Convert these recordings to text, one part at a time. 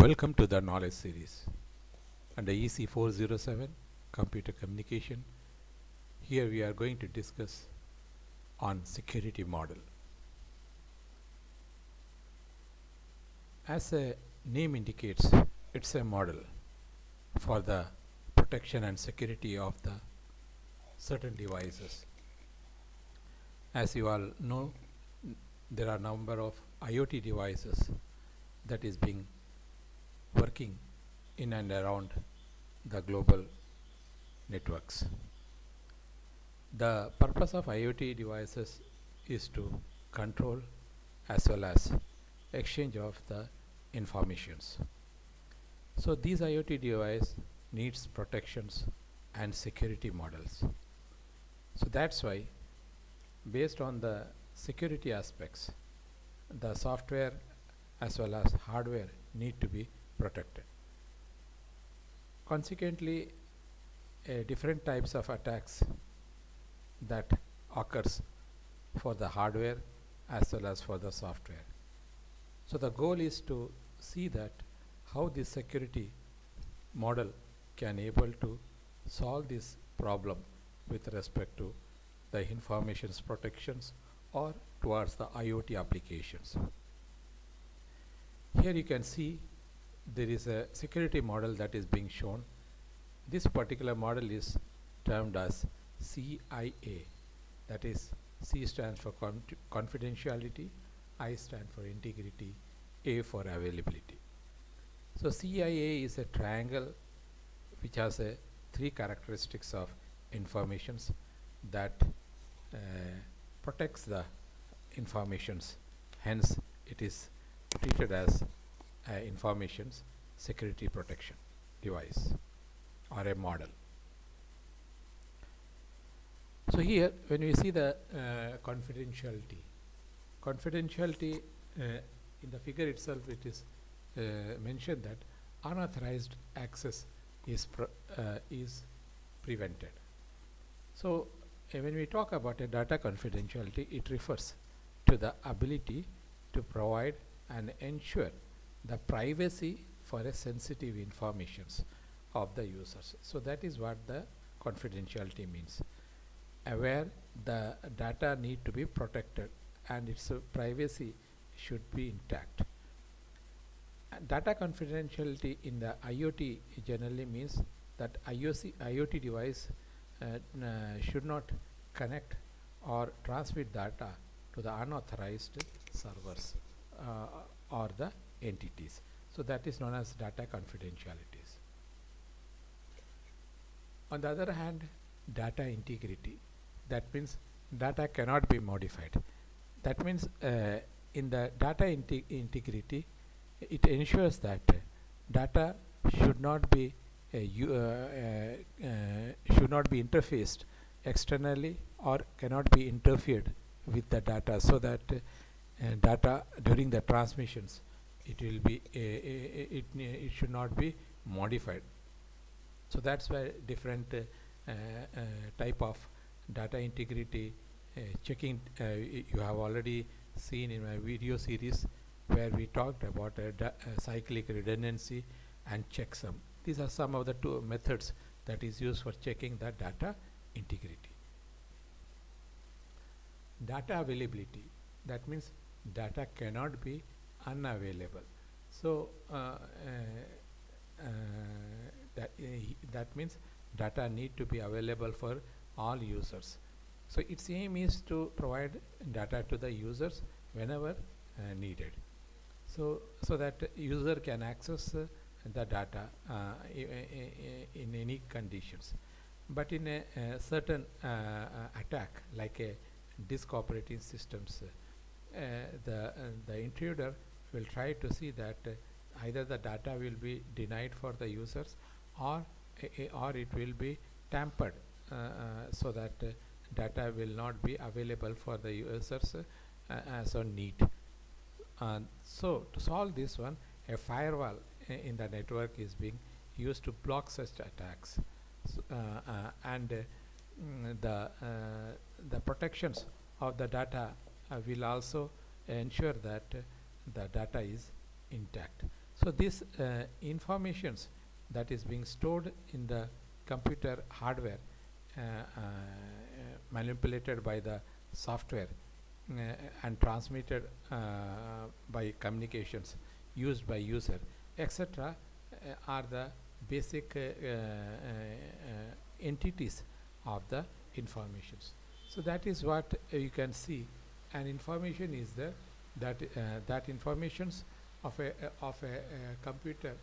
Welcome to the knowledge series under EC 407 Computer Communication. Here we are going to discuss on security model. As a name indicates, it's a model for the protection and security of the certain devices. As you all know, there are number of IoT devices that is being working in and around the global networks. The purpose of IoT devices is to control as well as exchange of the informations. So these IoT device needs protections and security models. So that's why, based on the security aspects, the software as well as hardware need to be protected. Consequently, different types of attacks that occurs for the hardware as well as for the software. So the goal is to see that how this security model can able to solve this problem with respect to the information's protections or towards the IoT applications. Here you can see there is a security model that is being shown. This particular model is termed as CIA. That is, C stands for confidentiality, I stand for integrity, A for availability. So CIA is a triangle which has three characteristics of informations that protects the informations. Hence, it is treated as information's security protection device or a model. So here, when we see the confidentiality in the figure itself, it is mentioned that unauthorized access is prevented. So when we talk about a data confidentiality, it refers to the ability to provide and ensure the privacy for a sensitive informations of the users. So that is what the confidentiality means, where the data need to be protected and its privacy should be intact. Data confidentiality in the IoT generally means that IoT device should not connect or transmit data to the unauthorized servers or the entities. So that is known as data confidentialities. On the other hand, data integrity, that means data cannot be modified. That means in the data integrity, it ensures that data should not be interfaced externally or cannot be interfered with the data, so that data during the transmissions it will be it should not be modified. So that's why different type of data integrity checking you have already seen in my video series, where we talked about cyclic redundancy and checksum. These are some of the two methods that is used for checking the data integrity. Data availability, that means data cannot be unavailable. So that means data need to be available for all users. So its aim is to provide data to the users whenever needed, so that user can access the data in any conditions. But in a certain attack, like a disk operating systems, the intruder will try to see that either the data will be denied for the users or it will be tampered, so that data will not be available for the users as on need. So to solve this one, a firewall in the network is being used to block such attacks. So, and the protections of the data will also ensure that the data is intact. So this informations that is being stored in the computer hardware, manipulated by the software, and transmitted by communications used by user, etc., are the basic entities of the informations. So that is what you can see. And information is there, that informations of a computer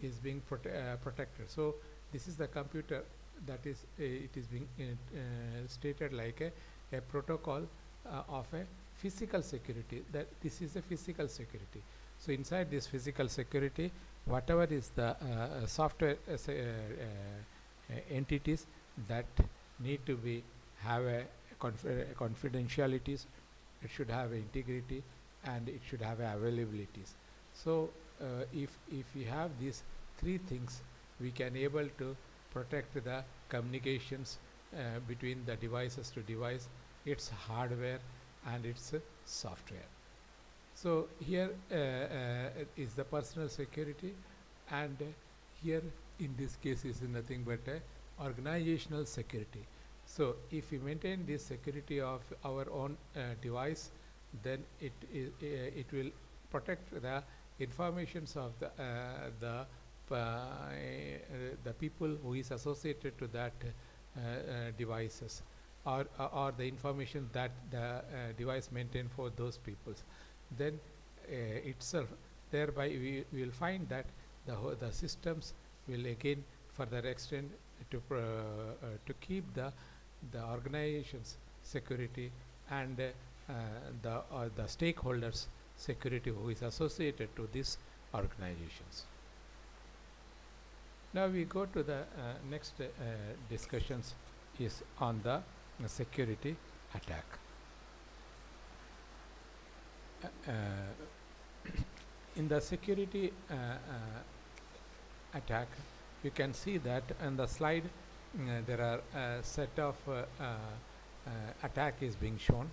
is being protected. So this is the computer that is it is being stated like a protocol of a physical security, that this is a physical security. So inside this physical security, whatever is the software entities that need to be have a confidentialities, it should have integrity, and it should have availabilities. So if we have these three things, we can able to protect the communications between the devices to device, its hardware and its software. So here is the personal security, and here in this case is nothing but organizational security. So if we maintain this security of our own device, then it will protect the informations of the people who is associated to that devices, or the information that the device maintain for those peoples. Then itself, thereby we will find that the systems will again further extend to keep the organization's security and the stakeholders security who is associated to these organizations. Now we go to the next discussions is on the security attack. In the security attack, you can see that in the slide there are a set of attack is being shown.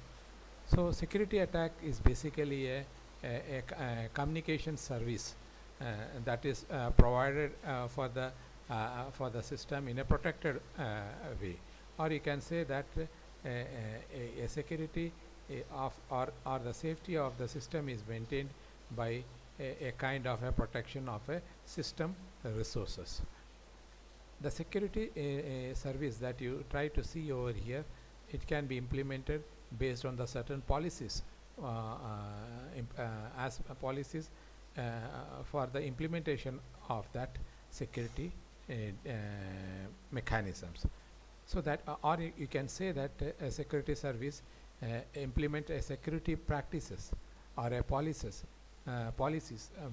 So security attack is basically a communication service that is provided for the system in a protected way, or you can say that a security of or the safety of the system is maintained by a kind of a protection of a system resources. The security service that you try to see over here, it can be implemented based on the certain policies as policies for the implementation of that security mechanisms. So that or you can say that a security service implement a security practices or a policies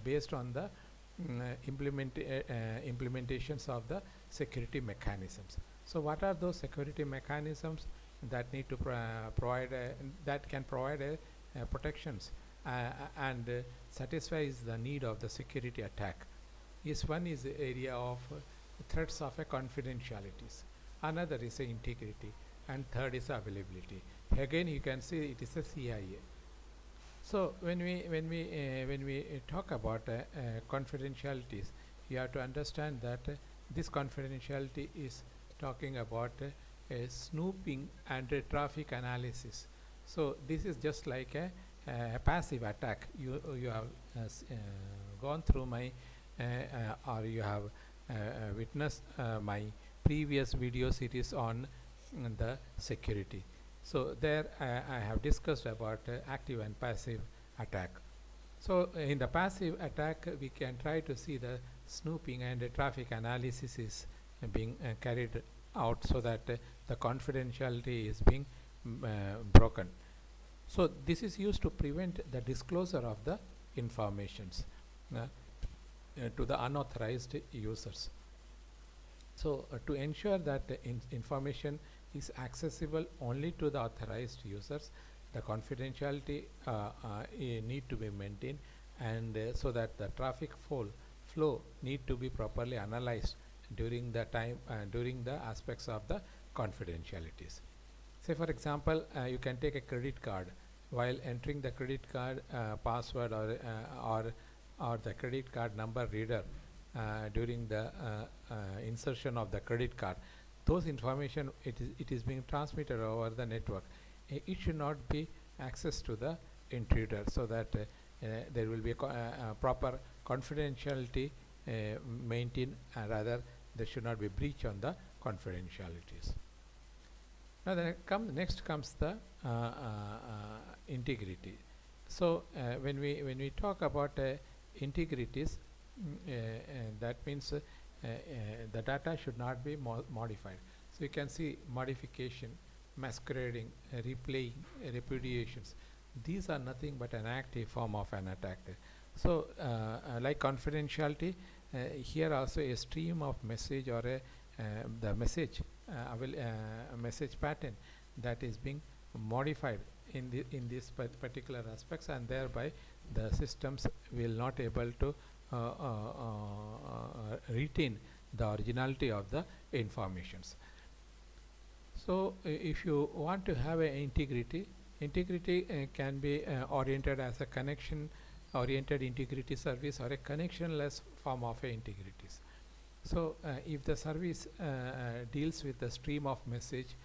based on the implementations of the security mechanisms. So what are those security mechanisms that need to provide that can provide protections and satisfies the need of the security attack? Is one is the area of threats of a confidentialities, another is a integrity, and third is availability. Again you can see it is a CIA. So when we talk about confidentialities, you have to understand that this confidentiality is talking about snooping and traffic analysis. So this is just like a passive attack. You have gone through my or you have witnessed my previous video series on the security. So there I have discussed about active and passive attack. So in the passive attack, we can try to see the snooping and traffic analysis is being carried out, so that the confidentiality is being broken. So this is used to prevent the disclosure of the informations to the unauthorized users. So to ensure that the information is accessible only to the authorized users, the confidentiality need to be maintained, and so that the traffic flow need to be properly analyzed during the time during the aspects of the confidentialities. Say for example, you can take a credit card. While entering the credit card password or or the credit card number reader during the insertion of the credit card. Those information, it is being transmitted over the network. It should not be access to the intruder, so that there will be a proper confidentiality maintained, and rather there should not be breach on the confidentialities. Now next comes the integrity. So when we talk about integrities, that means the data should not be modified. So you can see modification, masquerading, replaying, repudiations. These are nothing but an active form of an attack. So like confidentiality, here also a stream of message or the message message pattern that is being modified in these particular aspects, and thereby the systems will not able to retain the originality of the informations. So if you want to have an integrity can be oriented as a connection oriented integrity service or a connectionless form of integrities. So if the service deals with the stream of message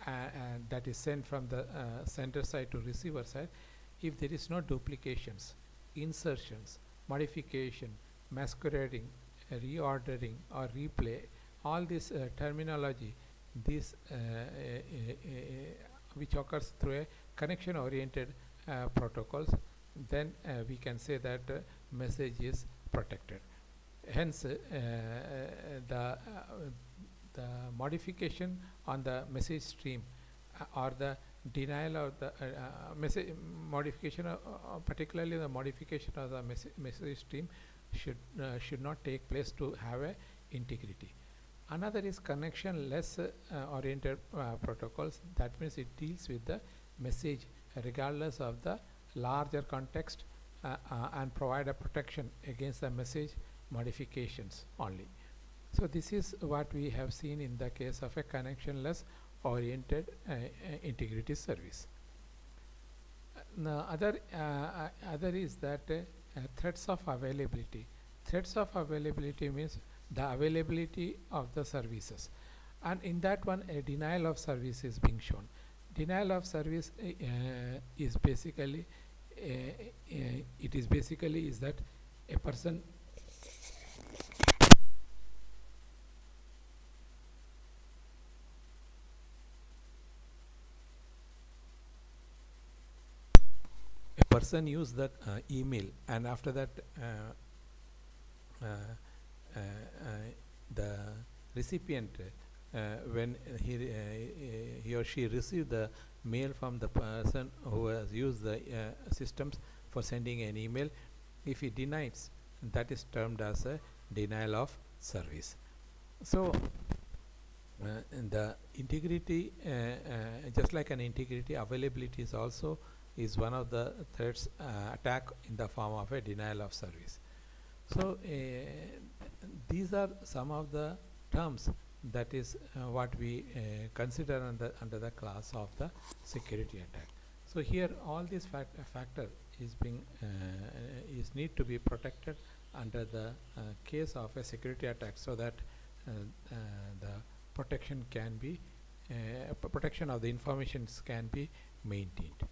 and that is sent from the sender side to receiver side, if there is no duplications, insertions, modification, masquerading, reordering or replay, all this terminology, this which occurs through a connection oriented protocols, then we can say that message is protected. Hence the modification on the message stream or the denial of the message modification, particularly the modification of the message stream should not take place to have a integrity. Another is connectionless oriented protocols. That means it deals with the message regardless of the larger context and provide a protection against the message modifications only. So this is what we have seen in the case of a connectionless oriented integrity service. The other is that threats of availability. Threats of availability means the availability of the services, and in that one a denial of service is being shown. Denial of service is basically is that a person use the email, and after that the recipient when he or she received the mail from the person who has used the systems for sending an email, if he denies, that is termed as a denial of service. So the integrity, just like an integrity, availability is also is one of the threats attack in the form of a denial of service. So these are some of the terms that is what we consider under the class of the security attack. So here all these factor is being is need to be protected under the case of a security attack, so that the protection can be protection of the informations can be maintained.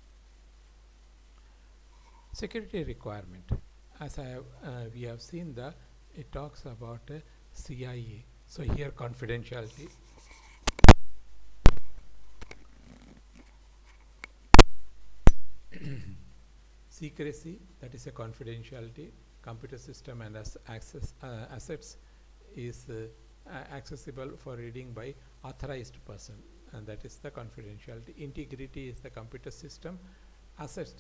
Security requirement, as we have seen, it talks about CIA. So here confidentiality, secrecy, that is a confidentiality, computer system and assets is accessible for reading by authorized person, and that is the confidentiality. Integrity is the computer system. Assets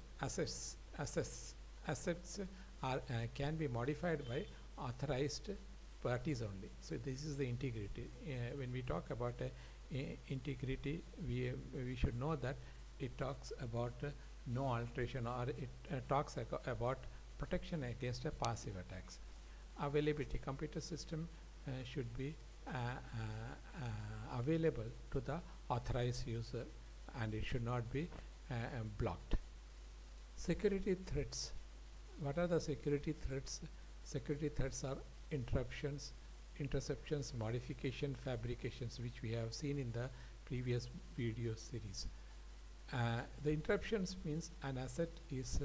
are can be modified by authorized parties only. So this is the integrity. When we talk about integrity, we should know that it talks about no alteration, or it talks about protection against passive attacks. Availability, computer system should be available to the authorized user, and it should not be blocked. Security threats, what are the security threats? Security threats are interruptions, interceptions, modification, fabrications, which we have seen in the previous video series. The interruptions means an asset is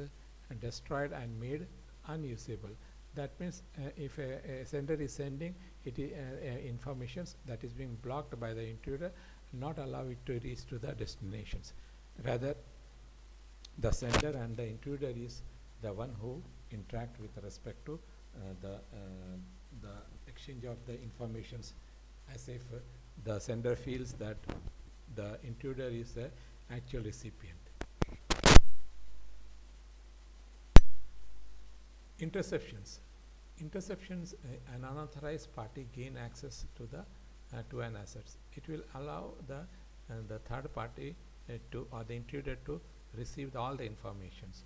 destroyed and made unusable. That means if a sender is sending informations that is being blocked by the intruder, not allow it to reach to the destinations. Rather, the sender and the intruder is the one who interact with respect to the exchange of the informations, as if the sender feels that the intruder is the actual recipient. Interceptions. Interceptions, an unauthorized party gain access to the to an assets. It will allow the third party to, or the intruder to receive all the informations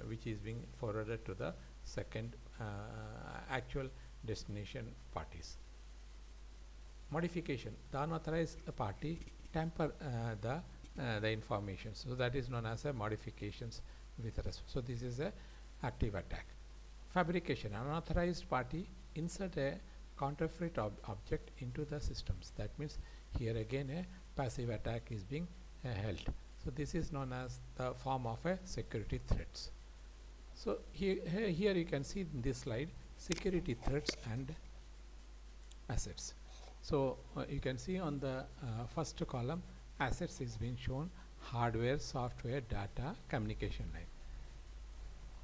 which is being forwarded to the second actual destination parties. Modification. The unauthorized party tamper the information, so that is known as a modifications with respect. So this is a active attack. Fabrication. An unauthorized party insert a counterfeit object into the systems. That means here again a passive attack is being held. So this is known as the form of a security threats. So here you can see in this slide security threats and assets. So you can see on the first column assets is being shown: hardware, software, data, communication line.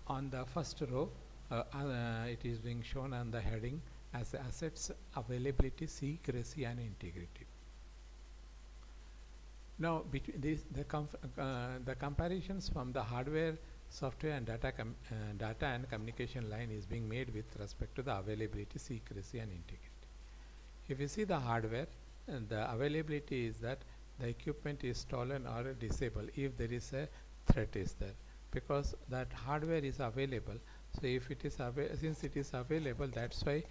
On the first row it is being shown on the heading as assets, availability, secrecy and integrity. Now between these the comparisons from the hardware, software and data and communication line is being made with respect to the availability, secrecy and integrity. If you see the hardware, the availability is that the equipment is stolen or disabled if there is a threat is there, because that hardware is available. So if it is since it is available, that's why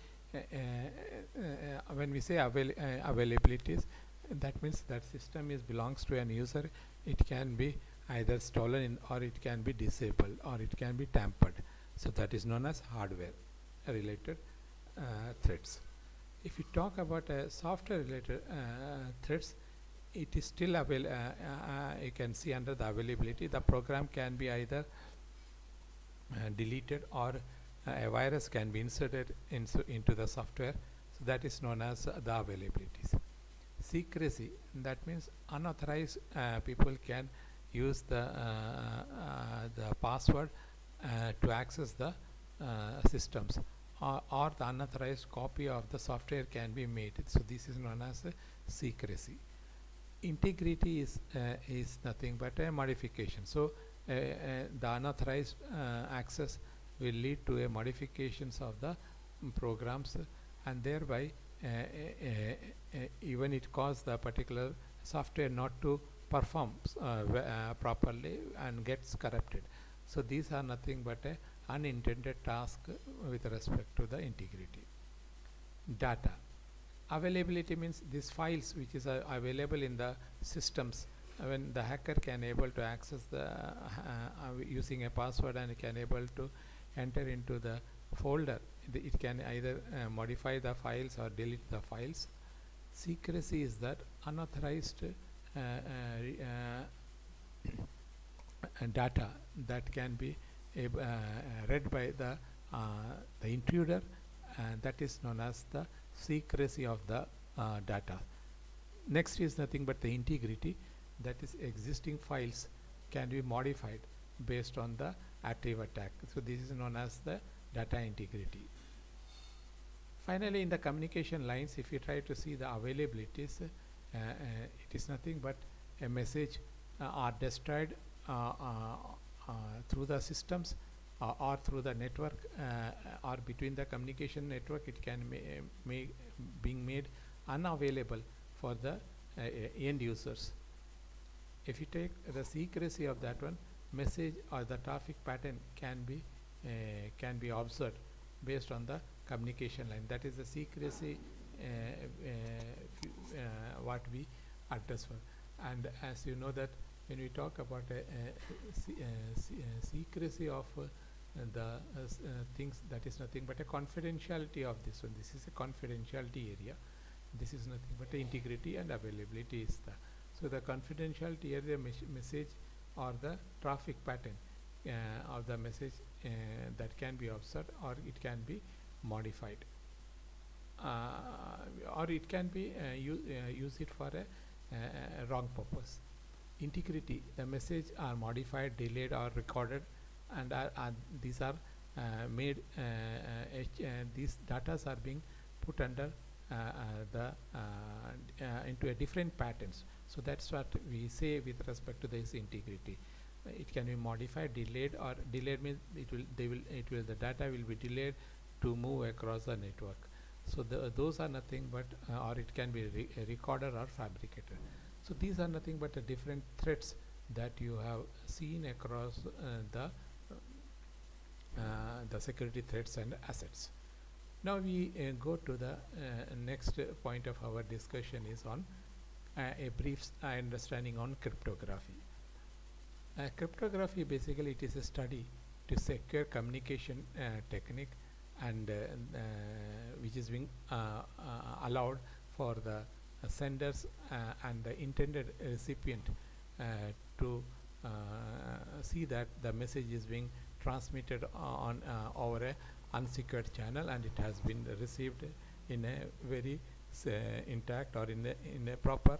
when we say availabilities, that means that system belongs to an user. It can be either stolen or it can be disabled or it can be tampered. So that is known as hardware related threats. If you talk about software related threats, it is still available. You can see under the availability, the program can be either deleted or a virus can be inserted into the software. So that is known as the availabilities. Secrecy, that means unauthorized people can use the password to access the systems, or the unauthorized copy of the software can be made. So this is known as secrecy. Integrity is nothing but a modification. So the unauthorized access will lead to a modifications of the programs, and thereby even it cause the particular software not to perform properly and gets corrupted. So these are nothing but a unintended task with respect to the integrity. Data. Availability means these files which is available in the systems, when the hacker can able to access the using a password and can able to enter into the folder. It can either modify the files or delete the files. Secrecy is that unauthorized data that can be read by the intruder, and that is known as the secrecy of the data. Next is nothing but the integrity, that is existing files can be modified based on the active attack. So this is known as the data integrity. Finally, in the communication lines, if you try to see the availabilities, it is nothing but a message are destroyed through the systems or through the network or between the communication network. It can being made unavailable for the end users. If you take the secrecy of that one, message or the traffic pattern can be observed based on the communication line. That is the secrecy what we address for. And as you know that when we talk about secrecy of things, that is nothing but a confidentiality of this one. This is a confidentiality area. This is nothing but the integrity and availability is the. So the confidentiality area, message or the traffic pattern of the message that can be observed, or it can be modified, or it can be use it for a wrong purpose. Integrity, the message are modified, delayed or recorded, and these are made these datas are being put under into a different patterns. So that's what we say with respect to this integrity. It can be modified, delayed, or delayed means the data will be delayed to move across the network. So those are nothing but or it can be recorded or fabricated. So these are nothing but different threats that you have seen across the security threats and assets. Now we go to the next point of our discussion is on a brief understanding on cryptography. Cryptography, basically it is a study to secure communication technique, and which is being allowed for the senders and the intended recipient to see that the message is being transmitted on over a unsecured channel, and it has been received in a very intact or in a proper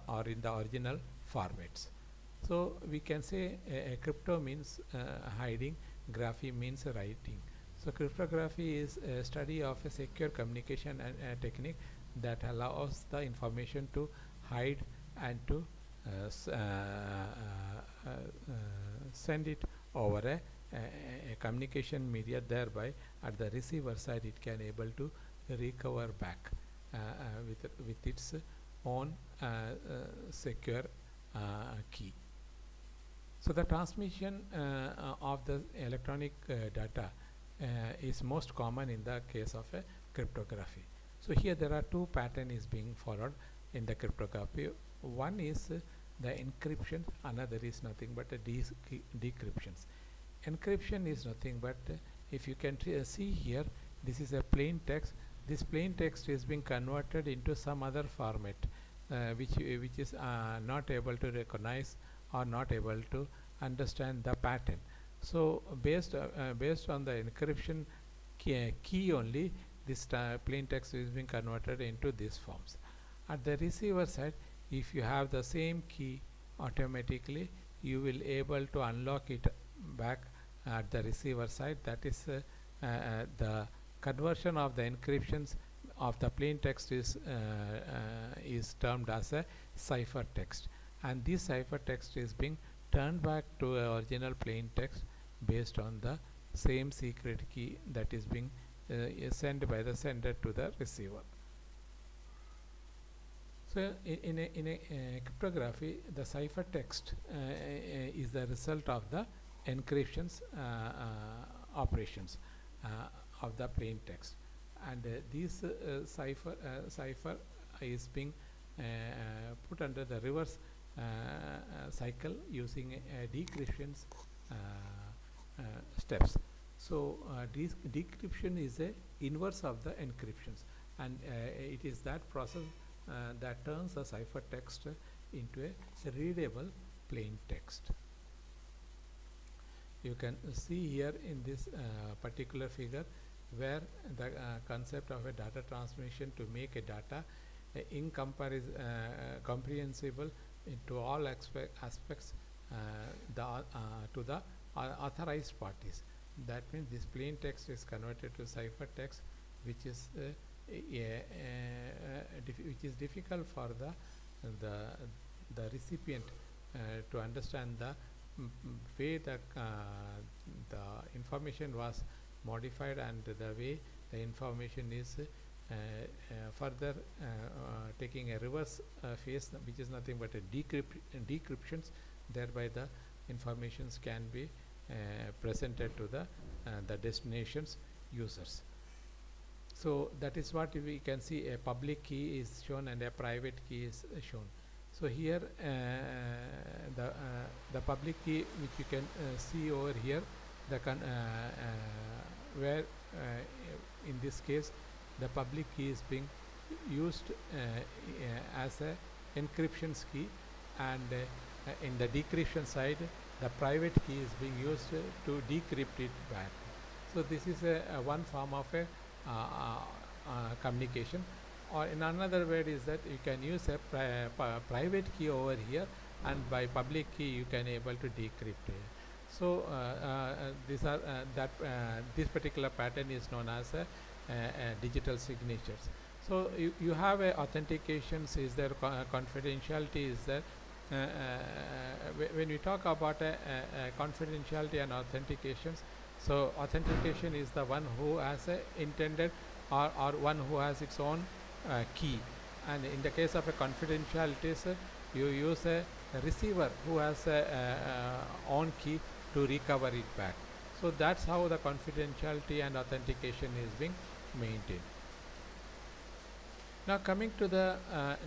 or in the original formats. So we can say a crypto means hiding, graphy means writing. So cryptography is a study of a secure communication and technique that allows the information to hide and to send it over a communication media. Thereby at the receiver side it can able to recover back with its own secure key. So the transmission of the electronic data is most common in the case of a cryptography. So here there are two patterns is being followed in the cryptography. One is the encryption, another is nothing but a decryptions. Encryption is nothing but if you can see here, this is a plain text. This plain text is being converted into some other format which is not able to recognize or not able to understand the pattern. So based on the encryption key only, this plain text is being converted into these forms. At the receiver side, if you have the same key, automatically you will able to unlock it back at the receiver side. That is the conversion of the encryptions of the plain text is termed as a ciphertext, and this ciphertext is being turned back to original plain text based on the same secret key that is being sent by the sender to the receiver. So in a cryptography, the ciphertext is the result of the encryptions operations of the plain text, and this cipher is being put under the reverse cycle using decryptions steps. So decryption is a inverse of the encryptions, and it is that process that turns the ciphertext into a readable plain text. You can see here in this particular figure where the concept of a data transmission to make a data comprehensible into all aspects to the authorized parties. That means this plain text is converted to ciphertext, which is difficult for the recipient to understand the way the information was modified, and the way the information is further taking a reverse phase, which is nothing but a decryptions. Thereby the informations can be presented to the destinations users. So that is what we can see. A public key is shown and a private key is shown. So here the public key, which you can see over here, the where in this case the public key is being used as a encryption key, and in the decryption side the private key is being used to decrypt it back. So this is a one form of a communication. Or in another word is that you can use a private key over here, and by public key you can able to decrypt it. So these are this particular pattern is known as digital signatures. So you have a authentications, is there confidentiality is there. When we talk about confidentiality and authentications, so authentication is the one who has intended or one who has its own key, and in the case of a confidentiality, you use a receiver who has a own key to recover it back. So that's how the confidentiality and authentication is being maintained. Now coming to the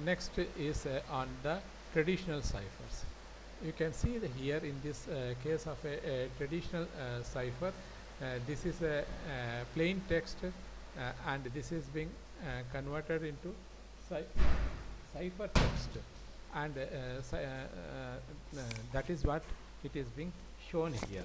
next is on the traditional ciphers. You can see here in this case of a traditional cipher, this is a plain text, and this is being converted into cipher text, and that is what it is being shown here.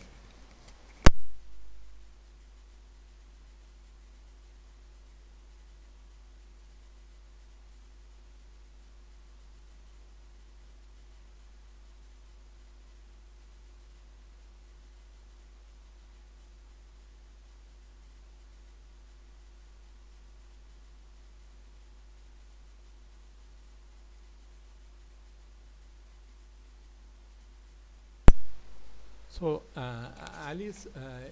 So Alice,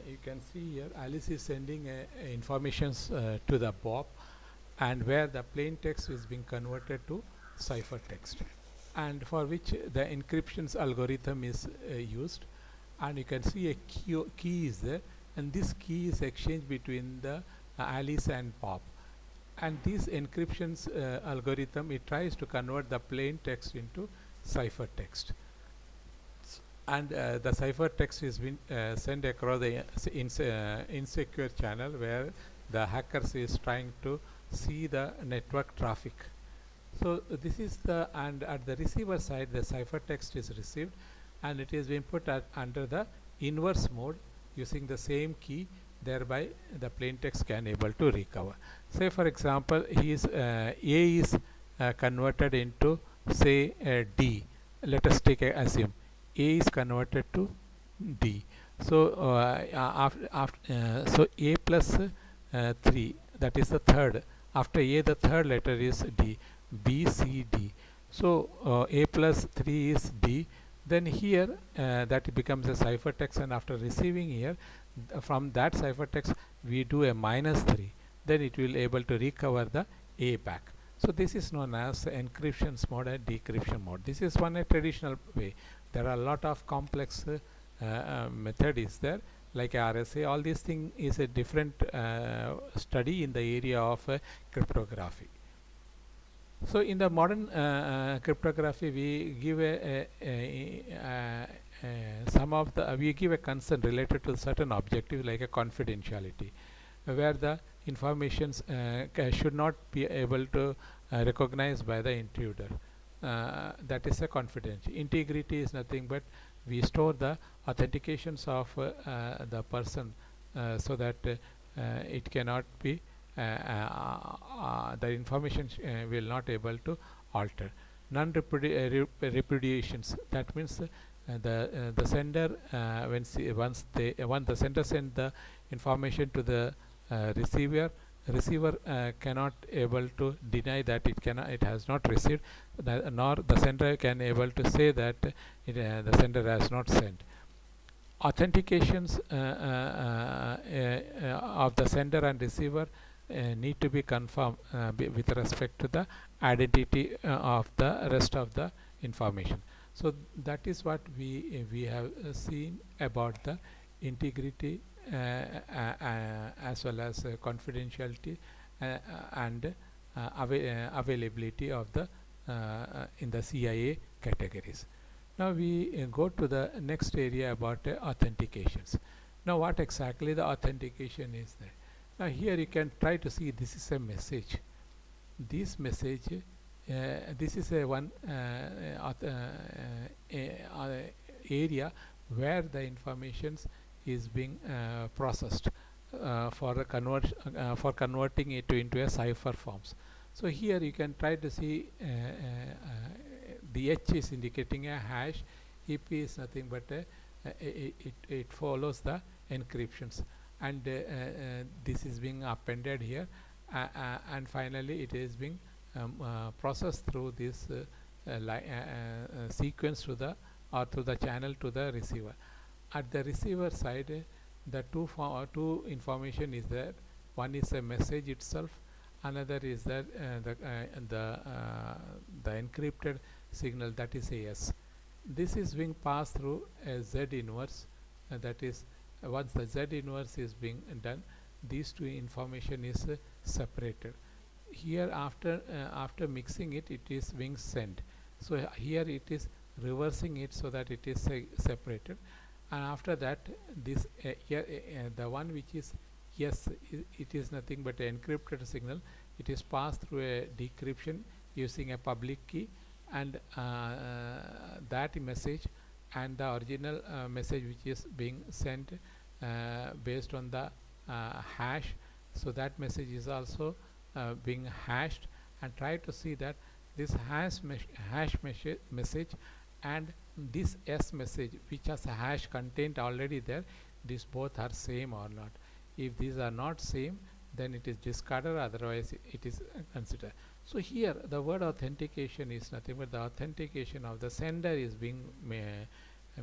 you can see here, Alice is sending informations to the Bob, and where the plain text is being converted to cipher text, and for which the encryptions algorithm is used. And you can see a key is there, and this key is exchanged between the Alice and Bob. And this encryptions algorithm, it tries to convert the plain text into cipher text, and the cipher text is been sent across the insecure channel, where the hackers is trying to see the network traffic. So this is the, and at the receiver side the cipher text is received, and it is being put under the inverse mode using the same key, thereby the plain text can able to recover. Say for example, A is converted into say D. Let us take assume A is converted to D. So so A plus 3, that is the third. After A, the third letter is D. B, C, D. So A plus 3 is D. Then here that becomes a ciphertext, and after receiving here, from that ciphertext we do a -3. Then it will able to recover the A back. So this is known as encryption mode and decryption mode. This is one a traditional way. There are a lot of complex method is there, like RSA. All these thing is a different study in the area of cryptography. So in the modern cryptography, we give some of the we give a concern related to certain objective, like a confidentiality, where the informations should not be able to recognized by the intruder. That is a confidential. Integrity is nothing but we store the authentications of the person, so that it cannot be the information will not able to alter. Non-repudiations, that means the sender once the sender send the information to the receiver cannot able to deny that it has not received, nor the sender can able to say that the sender has not sent. Authentications of the sender and receiver need to be confirmed with respect to the identity of the rest of the information. So that is what we have seen about the integrity as well as confidentiality and availability of the in the CIA categories. Now we go to the next area about authentications. Now what exactly the authentication is there? Now here you can try to see this is a message. This message, this is a one area where the informations is being processed for converting it into a cipher forms. So here you can try to see the H is indicating a hash, EP is nothing but it follows the encryptions, and this is being appended here, and finally it is being processed through this sequence to the or through the channel to the receiver. At the receiver side, the two information is there. One is a message itself, another is that the encrypted signal, that is a S. This is being passed through a Z inverse, that is once the Z inverse is being done, these two information is separated. Here after mixing it, it is being sent. So here it is reversing it so that it is separated, and after that this here the one which is yes, it is nothing but an encrypted signal. It is passed through a decryption using a public key, and that message and the original message which is being sent based on the hash, so that message is also being hashed, and try to see that this hash message and this S message which has a hash content already there, these both are same or not. If these are not same, then it is discarded, otherwise it is considered. So here the word authentication is nothing but the authentication of the sender is being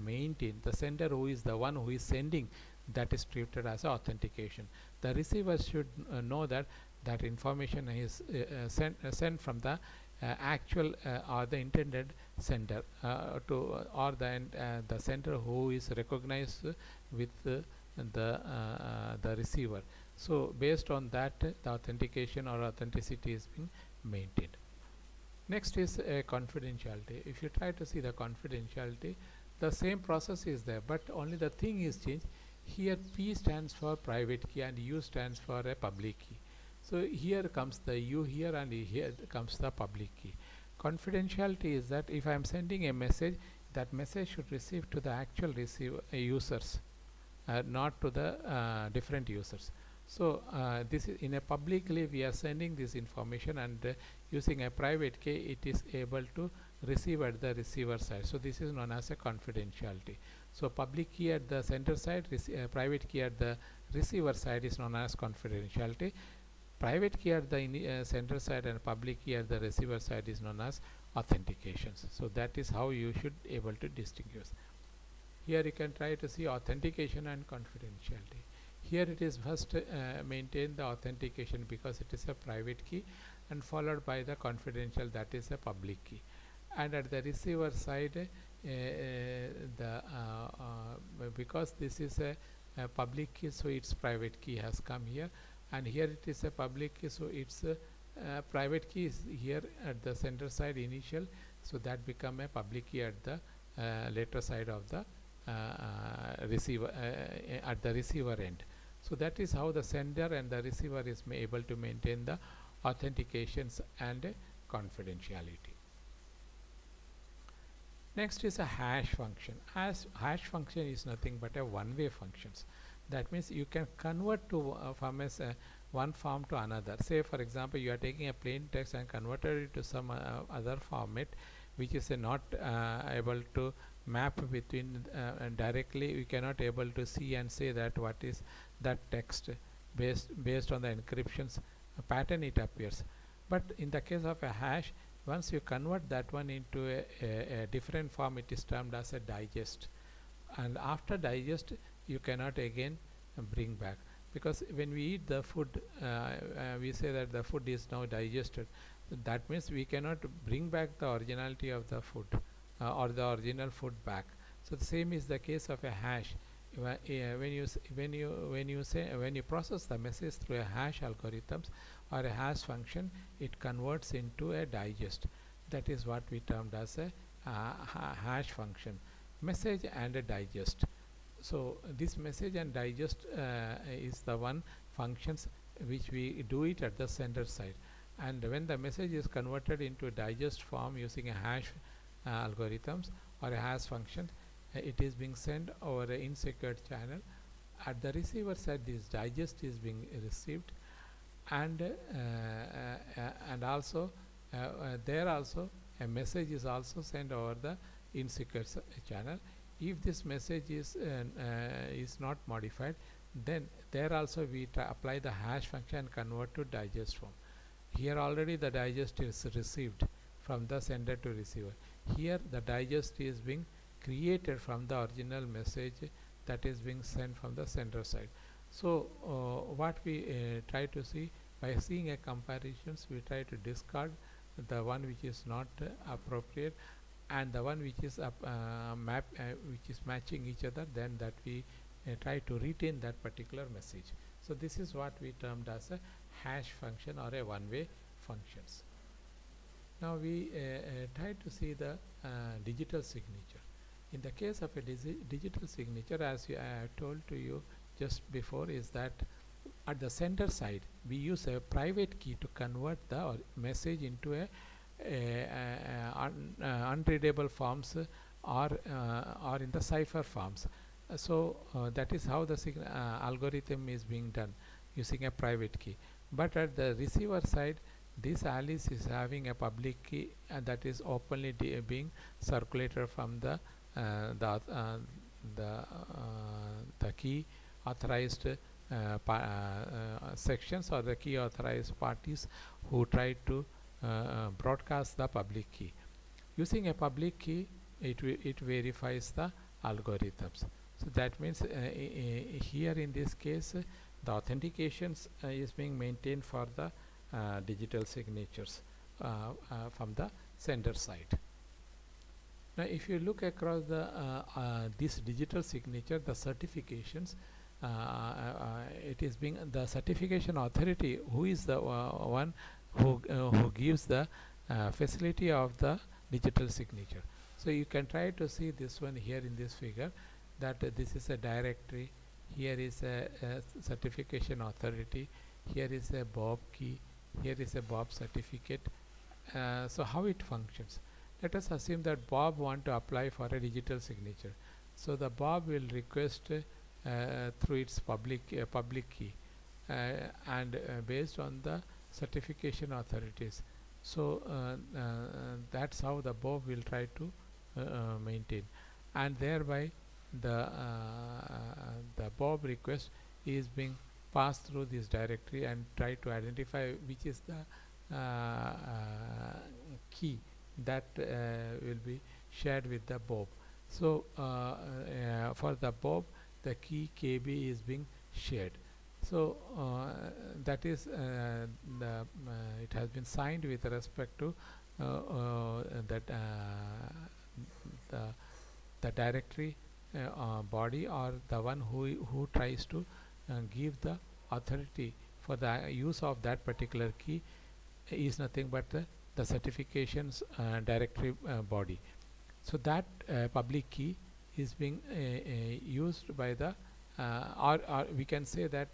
maintained. The sender, who is the one who is sending, that is treated as authentication. The receiver should know that that information is sent from the actual or the intended sender to or the sender who is recognized with the receiver. So based on that, the authentication or authenticity is being maintained. Next is confidentiality. If you try to see the confidentiality, the same process is there, but only the thing is changed. Here P stands for private key and U stands for a public key. So here comes the U here, and here comes the public key. Confidentiality is that if I am sending a message, that message should receive to the actual receiver users, not to the different users. So this is in a publicly we are sending this information, and using a private key it is able to receive at the receiver side. So this is known as a confidentiality. So public key at the sender side, private key at the receiver side is known as confidentiality. Private key at the sender side and public key at the receiver side is known as authentications. So that is how you should able to distinguish. Here you can try to see authentication and confidentiality. Here it is first maintain the authentication because it is a private key, and followed by the confidential, that is a public key. And at the receiver side, because this is a public key, so its private key has come here, and here it is a public key, so its private key is here at the center side initial, so that become a public key at the later side of the receiver at the receiver end. So that is how the sender and the receiver is able to maintain the authentications and confidentiality. Next is a hash function. As hash function is nothing but a one-way functions. That means you can convert to from a one form to another. Say for example, you are taking a plain text and converted it to some other format, which is not able to map between directly. We cannot able to see and say that what is that text based on the encryptions pattern it appears. But in the case of a hash, once you convert that one into a different form, it is termed as a digest, and after digest you cannot again bring back, because when we eat the food, we say that the food is now digested. That means we cannot bring back the originality of the food or the original food back. So the same is the case of a hash. When you process the message through a hash algorithms or a hash function, it converts into a digest. That is what we termed as a hash function, message and a digest. So this message and digest is the one functions which we do it at the sender side, and when the message is converted into a digest form using a hash algorithms or a hash function, it is being sent over an insecure channel. At the receiver side, this digest is being received, and also there also a message is also sent over the insecure channel. If this message is not modified, then there also we apply the hash function and convert to digest form. Here already the digest is received from the sender to receiver. Here the digest is being created from the original message that is being sent from the sender side. So what we try to see, by seeing a comparisons, we try to discard the one which is not appropriate, and the one which is which is matching each other, then that we try to retain that particular message. So this is what we termed as a hash function or a one-way functions. Now we try to see the digital signature. In the case of a digital signature, as I have told to you just before, is that at the sender side we use a private key to convert the message into a unreadable forms or in the cipher forms. So that is how the algorithm is being done using a private key. But at the receiver side, this Alice is having a public key, and that is openly being circulated from the key authorized sections or the key authorized parties who try to broadcast the public key. Using a public key, it verifies the algorithms. So that means here in this case the authentications is being maintained for the digital signatures from the sender side. Now if you look across the this digital signature, the certifications, it is being the certification authority who is the one who gives the facility of the digital signature. So you can try to see this one here in this figure, that this is a directory, here is a certification authority, here is a Bob key, here is a Bob certificate. So how it functions? Let us assume that Bob want to apply for a digital signature. So the Bob will request through its public key, and based on the certification authorities. So that's how the Bob will try to maintain, and thereby the Bob request is being passed through this directory and try to identify which is the key that will be shared with the Bob. So for the Bob, the key KB is being shared. So that is it has been signed with respect to that the directory body, or the one who tries to give the authority for the use of that particular key is nothing but the certifications directory body. So that public key is being used by the or we can say that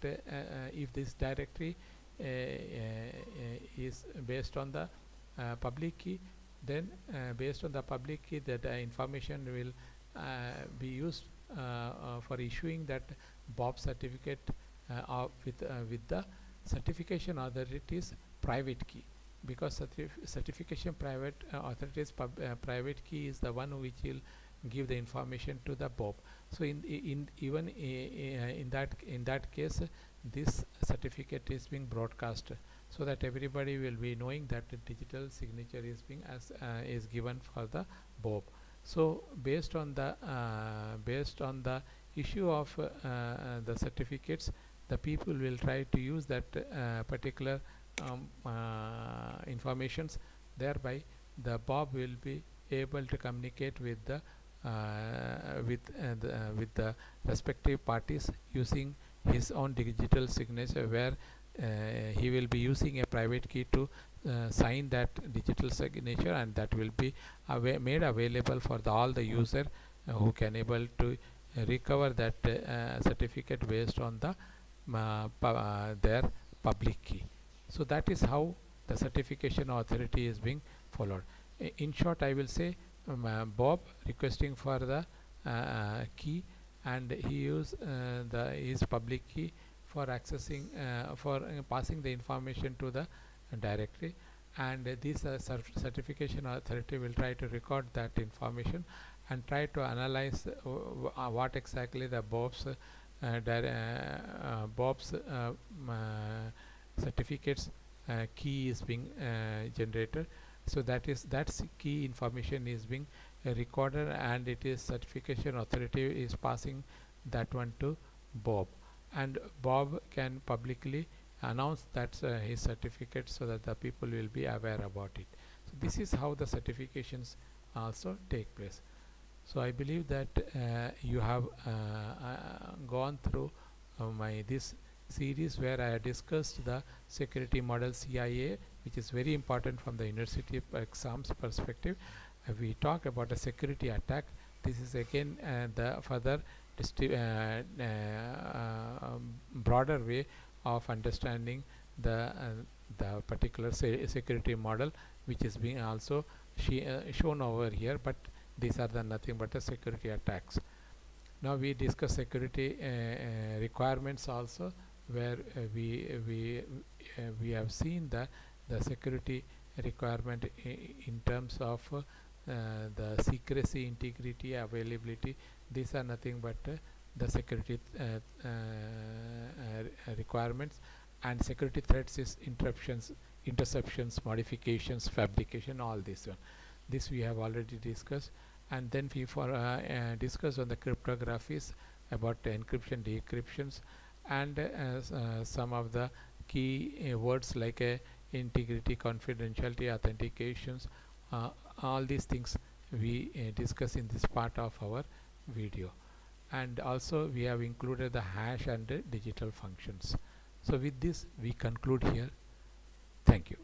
if this directory is based on the public key, then based on the public key, that information will be used for issuing that Bob certificate with the certification authorities private key, because certification private authorities private key is the one which will give the information to the Bob. So in that case, this certificate is being broadcast, so that everybody will be knowing that the digital signature is being is given for the Bob. So based on the issue of the certificates, the people will try to use that particular informations. Thereby the Bob will be able to communicate with the with the respective parties using his own digital signature, where he will be using a private key to sign that digital signature, and that will be made available for all the user who can able to recover that certificate based on the their public key. So that is how the certification authority is being followed. In short, I will say Bob requesting for the key, and he use the his public key for accessing for passing the information to the directory, and this certification authority will try to record that information and try to analyze what exactly the Bob's certificates key is being generated. So that's key information is being recorded, and it is certification authority is passing that one to Bob, and Bob can publicly announce that his certificate, so that the people will be aware about it. So this is how the certifications also take place. So I believe that you have gone through my this series where I discussed the security model CIA, which is very important from the university exams perspective. We talk about a security attack. This is again the further broader way of understanding the particular security model, which is being also shown over here, but these are the nothing but the security attacks. Now we discuss security requirements also, where we have seen the security requirement in terms of the secrecy, integrity, availability. These are nothing but the security requirements, and security threats is interruptions, interceptions, modifications, fabrication, all this one. This we have already discussed, and then we discussed on the cryptographies about encryption, decryptions, and some of the key words like integrity, confidentiality, authentications. All these things we discuss in this part of our video, and also we have included the hash and digital functions. So with this we conclude here. Thank you.